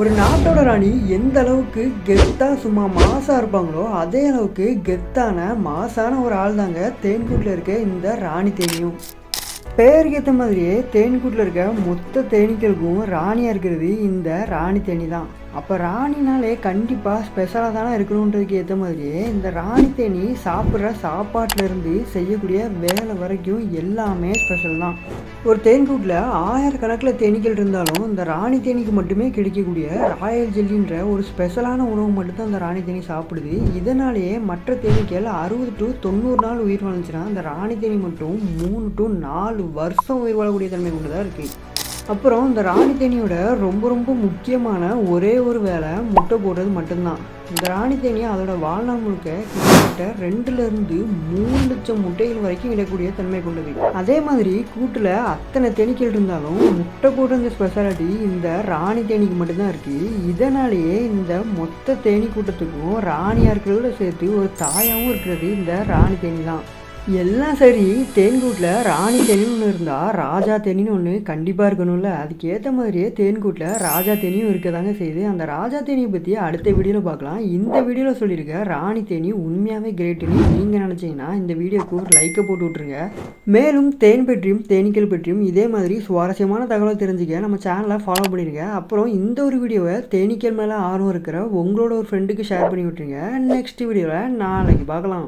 ஒரு நாட்டோட ராணி எந்த அளவுக்கு கெத்தா சும்மா மாசா இருப்பாங்களோ அதே அளவுக்கு கெத்தான மாசான ஒரு ஆள் தாங்க தேன்கூட்டில் இருக்க இந்த ராணி தேனியும். பேருக்கு ஏற்ற மாதிரியே தேன்கூட்டில் இருக்க மொத்த தேனீக்களுக்கும் ராணியாக இருக்கிறது இந்த ராணி தேனி தான். அப்போ ராணினாலே கண்டிப்பாக ஸ்பெஷலாக தானே இருக்கணுன்றதுக்கு ஏற்ற மாதிரியே இந்த ராணி தேனி சாப்பிட்ற சாப்பாட்டிலேருந்து செய்யக்கூடிய வேலை வரைக்கும் எல்லாமே ஸ்பெஷல் தான். ஒரு தேன்கூட்டில் ஆயிரக்கணக்கில் தேனீக்கள் இருந்தாலும் இந்த ராணி தேனிக்கு மட்டுமே கிடைக்கக்கூடிய ராயல் ஜெல்லின்ற ஒரு ஸ்பெஷலான உணவு மட்டும்தான் அந்த ராணி தேனி சாப்பிடுது. இதனாலேயே மற்ற தேனீக்கள் 60 to 90 நாள் உயிர் வாழ்ந்துச்சுன்னா இந்த ராணி தேனி மட்டும் 3 to 4 வருஷம் உயிர் வாழக்கூடிய தன்மை கொண்டுதான் இருக்குது. அப்புறம் இந்த ராணி தேனியோட ரொம்ப ரொம்ப முக்கியமான ஒரே ஒரு வேலை முட்டை போடுறது மட்டும்தான். இந்த ராணி தேனி அதோட வாழ்நாள் முழுக்க கிட்டத்தட்ட 2 to 3 லட்சம் முட்டைகள் வரைக்கும் இடக்கூடிய தன்மை கொண்டது. அதே மாதிரி கூட்டில் அத்தனை தேனீக்கள் இருந்தாலும் முட்டை போடுற இந்த ஸ்பெஷாலிட்டி இந்த ராணி தேனிக்கு மட்டும்தான் இருக்குது. இதனாலேயே இந்த மொத்த தேனி கூட்டத்துக்கும் ராணியாக இருக்கிறதோட சேர்த்து ஒரு தாயாகவும் இருக்கிறது இந்த ராணி தேனி தான். எல்லாம் சரி, தேன்கூட்டில் ராணி தேனின்னு ஒன்று இருந்தால் ராஜா தேனின்னு ஒன்று கண்டிப்பாக இருக்கணும்ல. அதுக்கு ஏற்ற மாதிரியே தேன்கூட்டில் ராஜா தேனியும் இருக்க தாங்க செய்யுது. அந்த ராஜா தேனியை பற்றி அடுத்த வீடியோவில் பார்க்கலாம். இந்த வீடியோவில் சொல்லியிருக்க ராணி தேனி உண்மையாகவே கிரேட்டுன்னு நீங்கள் நினச்சிங்கன்னா இந்த வீடியோவுக்கு ஒரு லைக்கை போட்டு விட்ருங்க. மேலும் தேன் பற்றியும் தேனீக்கள் பற்றியும் இதே மாதிரி சுவாரஸ்யமான தகவலை தெரிஞ்சுக்க நம்ம சேனலை ஃபாலோ பண்ணிடுங்க. அப்புறம் இந்த ஒரு வீடியோவை தேனீக்கள் மேலே ஆர்வம் இருக்கிற உங்களோட ஒரு ஃப்ரெண்டுக்கு ஷேர் பண்ணி விட்டுருங்க. நெக்ஸ்ட் வீடியோவில் நாளைக்கு பார்க்கலாம்.